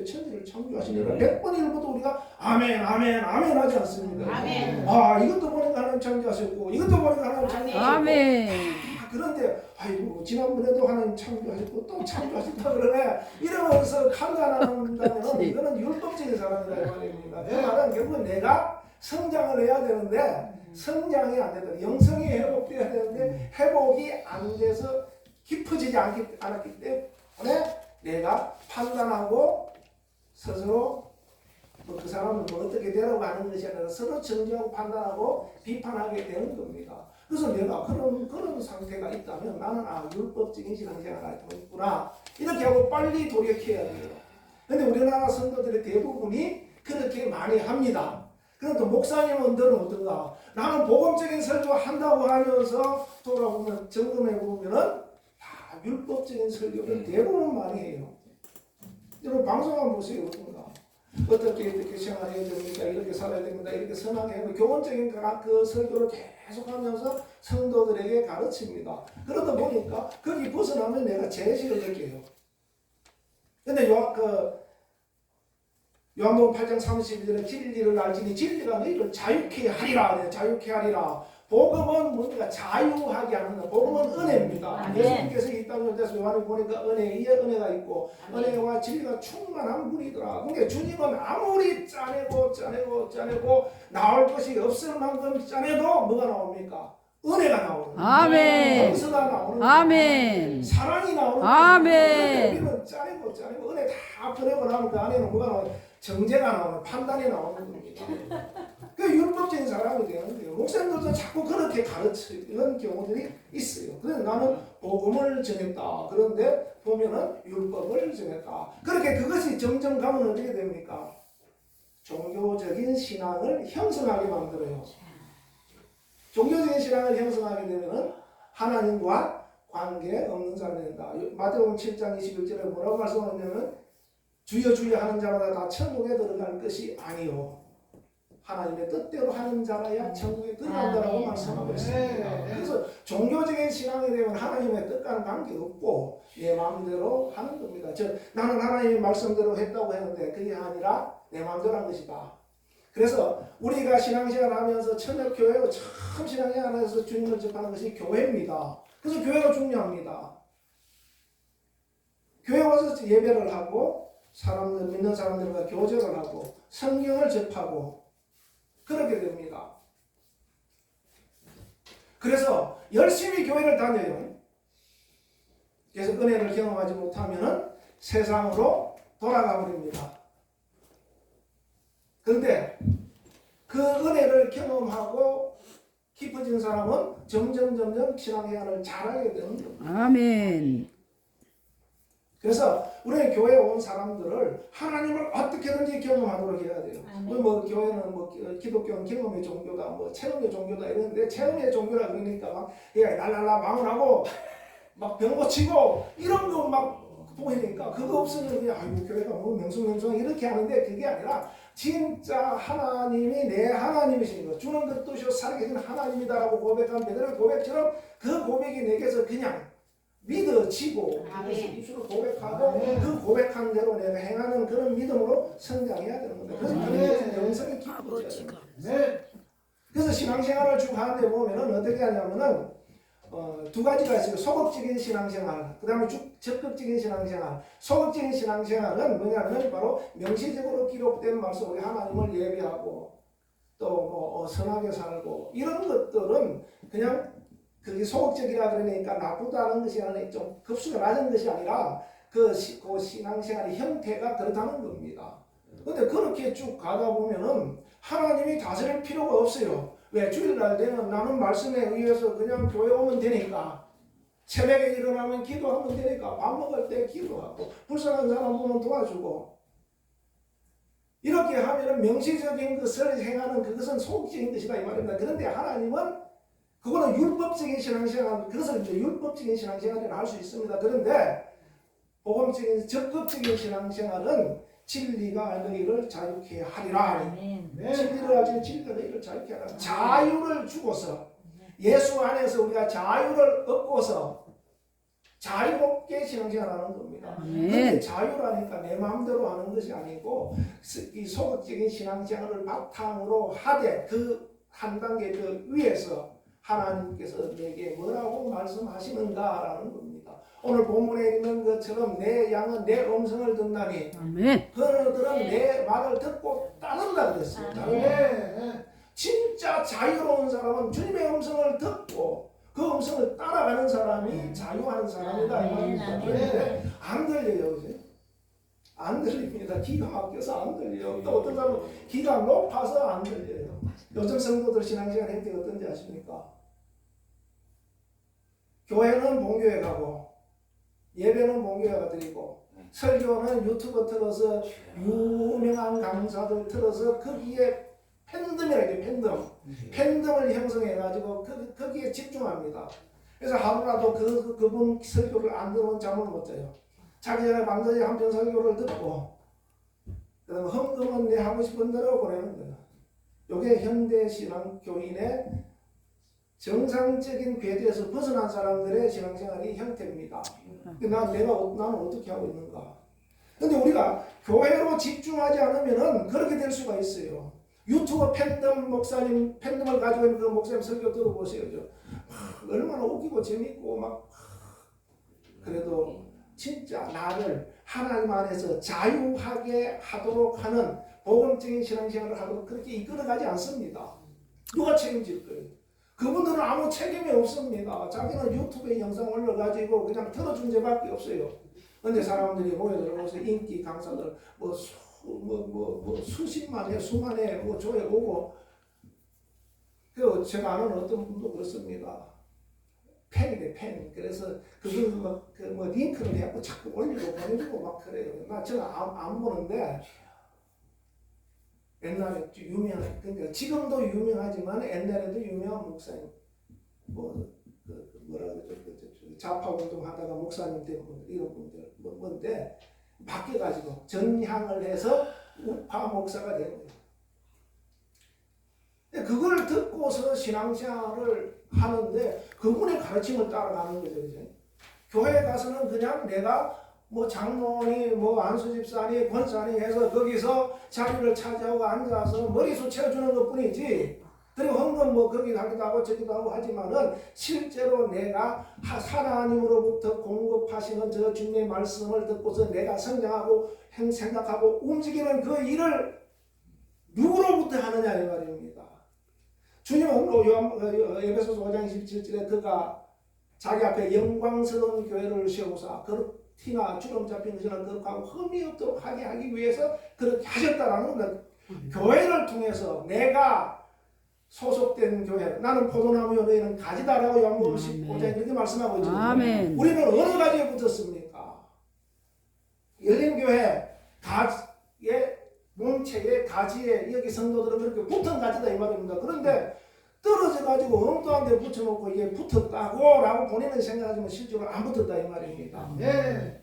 천지를 창조하시니라. 100번 읽어도 우리가 아멘 아멘 아멘 하지 않습니까? 아멘. 아, 이것도 보니까 하나님 창조하셨고 이것도 보니까 하나님 창조하셨고. 아멘. 그런데 아이고 지난번에도 하나님 창조하셨고 또 창조하셨다 그러네 이러면서 판단한다면 이거는 율법적인 사람이다 이 말입니다. 그 말은 결국 내가 성장을 해야 되는데 성장이 안 되다. 영성이 회복돼야 되는데 회복이 안 돼서 깊어지지 않았기 때문에 내가 판단하고 스스로 그 사람은 뭐 어떻게 되라고 하는 것이 아니라 서로 정죄하고 판단하고 비판하게 되는 겁니다. 그래서 내가 그런 상태가 있다면 나는 율법적인 신앙생활을 하고 있구나 이렇게 하고 빨리 돌이켜야 돼요. 근데 우리나라 성도들의 대부분이 그렇게 많이 합니다. 그런데 목사님들은 어떤가? 나는 복음적인 설교 한다고 하면서 돌아보면 점검해 보면은 율법적인 설교를 대부분 많이 해요. 여러분 방송 한번 보세요. 어떤가? 어떻게 생활해야 됩니까? 이렇게 살아야 됩니다. 이렇게 선하게 하고 교훈적인 그 설교를 계속하면서 성도들에게 가르칩니다. 그러다 보니까 거기 벗어나면 내가 재식을 느껴요. 근데 요한복음 8장 32절에 진리를 알지니 진리가 너희를 자유케 하리라. 자유케 하리라. 복음은 뭔가 자유하게 하는 거. 복음은 은혜입니다. 예수님께서 이 땅을 대해서 요한을 보니까 은혜 위에 은혜가 있고 은혜와 진리가 충만한 분이더라. 그러니까 주님은 아무리 짜내고 나올 것이 없을 만큼 짜내도 뭐가 나옵니까? 은혜가 나오는 거예요. 아멘. 용서가 나오는 거예요. 아멘. 사랑이 나오는 거예요. 아멘. 우리는 짜내고 은혜 다 보내고 나면 그 안에는 뭐가 나와요? 정죄가 나오는 판단이 나오는 겁니다. 그 율법적인 사람이 되는 거예요. 목사님들도 자꾸 그렇게 가르치는 경우들이 있어요. 그래서 나는 복음을 전했다. 그런데 보면은 율법을 전했다. 그렇게 그것이 점점 가면 어떻게 됩니까? 종교적인 신앙을 형성하게 만들어요. 종교적인 신앙을 형성하게 되면은 하나님과 관계 없는 사람이 된다. 마태복음 7장 21절에 뭐라고 말씀하냐면 주여 주여 하는 자마다 다 천국에 들어갈 것이 아니요 하나님의 뜻대로 하는 자라야 천국에 들어간다라고 말씀하고 있습니다. 그래서 종교적인 신앙이 되면 하나님의 뜻과는 관계없고 내 마음대로 하는 겁니다. 나는 하나님의 말씀대로 했다고 했는데 그게 아니라 내 마음대로 한 것이다. 그래서 우리가 신앙생활 하면서 천역교회로 참 신앙생활 하면서 주님을 접하는 것이 교회입니다. 그래서 교회가 중요합니다. 교회 와서 예배를 하고 믿는 사람들과 교제를 하고 성경을 접하고 그렇게 됩니다. 그래서 열심히 교회를 다녀요. 그래서 은혜를 경험하지 못하면 세상으로 돌아가 버립니다. 그런데 그 은혜를 경험하고 깊어진 사람은 점점 신앙생활을 잘하게 되는 겁니다. 아멘. 그래서 우리 교회에 온 사람들을 하나님을 어떻게든지 경험하도록 해야 돼요. 교회는 기독교는 경험의 종교다, 체험의 종교다 이러는데 체험의 종교라 그러니까 막 랄랄라 방언하고 막 병 고치고 이런 거 막 보이니까 그거 없으면 그냥 아이고 교회가 명숭 이렇게 하는데 그게 아니라 진짜 하나님이 내 하나님이신 거 주는 것 뜻이요 살게 된 하나님이다라고 고백한 베드로의 고백처럼 그 고백이 내게서 그냥 믿어지고 입술로 고백하고 그 고백한 대로 내가 행하는 그런 믿음으로 성장해야 되는 겁니다. 그래서 영성이 깊어져요. 그래서 신앙생활을 쭉 하는데 보면은 어떻게 하냐면은 두 가지가 있어요. 소극적인 신앙생활, 그 다음에 적극적인 신앙생활. 소극적인 신앙생활은 뭐냐면 바로 명시적으로 기록된 말씀 우리 하나님을 예배하고 또 선하게 살고 이런 것들은 그냥 그게 소극적이라 그러니까 나쁘다는 것이 아니라 좀 급수가 낮은 것이 아니라 그 신앙생활의 형태가 그렇다는 겁니다. 근데 그렇게 쭉 가다 보면은 하나님이 다스릴 필요가 없어요. 왜? 주일날 되면 나는 말씀에 의해서 그냥 교회 오면 되니까 새벽에 일어나면 기도하면 되니까 밥 먹을 때 기도하고 불쌍한 사람 보면 도와주고 이렇게 하면은 명시적인 것을 행하는 그것은 소극적인 것이다 이 말입니다. 그런데 하나님은 그거는 율법적인 신앙생활, 그것을 이제 율법적인 신앙생활을 할 수 있습니다. 그런데 복음적인 적극적인 신앙생활은 진리가 너희를 자유케 하리라. 진리를 알지 진리가 너희를 자유케 하리라. 자유를 주고서 예수 안에서 우리가 자유를 얻고서 자유롭게 신앙생활하는 겁니다. 근데 자유라니까 내 마음대로 하는 것이 아니고 이 소극적인 신앙생활을 바탕으로 하되 그 한 단계 그 위에서 하나님께서 내게 뭐라고 말씀하시는가라는 겁니다. 오늘 본문에 있는 것처럼 내 양은 내 음성을 듣나니 그들은 내 말을 듣고 따른다 그랬습니다. 진짜 자유로운 사람은 주님의 음성을 듣고 그 음성을 따라가는 사람이 자유한 사람이다 이 말입니다. 그런데 안 들려요, 그죠? 안 들립니다. 기가 막혀서 안 들려요. 또 어떤 사람은 기가 높아서 안 들려요. 요즘 성도들 신앙생활 행태가 어떤지 아십니까? 교회는 본교회 가고 예배는 본교회 가 드리고 설교는 유튜브 틀어서 유명한 강사들 틀어서 거기에 팬덤이라고 팬덤을 형성해가지고 거기에 집중합니다. 그래서 하루라도 그분 설교를 안 들으면 잠을 못 자요. 자기 전에 반드시 한편 설교를 듣고 그다음에 헌금은 내 하고 싶은 대로 보내는 거예요. 이게 현대 신앙 교인의 정상적인 궤도에서 벗어난 사람들의 신앙생활이 형태입니다. 나는 어떻게 하고 있는가? 근데 우리가 교회로 집중하지 않으면은 그렇게 될 수가 있어요. 유튜브 팬덤 목사님 팬덤을 가지고 있는 그 목사님 설교 들어보세요. 얼마나 웃기고 재밌고 막 그래도 진짜 나를 하나님 안에서 자유하게 하도록 하는 복음적인 신앙생활을 하도록 그렇게 이끌어가지 않습니다. 누가 책임질 거예요? 그분들은 아무 책임이 없습니다. 자기는 유튜브에 영상 올려가지고 그냥 틀어준 죄밖에 없어요. 근데 사람들이 모여들어서 인기 강사들 수십만에 수만에 조회 오고 그 제가 아는 어떤 분도 그렇습니다. 팬이래 팬. 그래서 그걸 링크를 해갖고 자꾸 올리고 보내주고 막 그래요. 저는 안 보는데 옛날에 유명한 그러니까 지금도 유명하지만 옛날에도 유명한 목사님 좌파 운동하다가 목사님 된 분들 이런 분들 뭔데 바뀌어가지고 전향을 해서 우파 목사가 된 거예요. 그걸 듣고서 신앙생활을 하는데 그분의 가르침을 따라가는 거죠. 이제. 교회에 가서는 그냥 내가 장로니 안수집사니 권사니 해서 거기서 자리를 차지하고 앉아서 머리숱 채워주는 것 뿐이지. 그리고 헌금 거기 하기도 하고 저기도 하고 하지만은 실제로 내가 하나님으로부터 공급하시는 저 주님의 말씀을 듣고서 내가 성장하고 생각하고 움직이는 그 일을 누구로부터 하느냐 이 말입니다. 주님은 에베소서 5장 27절에 그가 자기 앞에 영광스러운 교회를 세우사 티나 주름 잡힌 것이나 거룩하고 흠이 없도록 하기 위해서 그렇게 하셨다라는 겁니다. 교회를 통해서 내가 소속된 교회, 나는 포도나무요 너희는 가지다라고 요한복음 15장에 그렇게 말씀하고 있거든요. 우리는 어느 가지에 붙었습니까? 열린교회 가지의 몸체의 가지에 여기 성도들은 그렇게 붙은 가지다 이 말입니다. 그런데 떨어져 가지고 엉뚱한 데 붙여놓고 이게 붙었다고 라고 본인은 생각하지만 실제로 안 붙었다 이 말입니다. 예.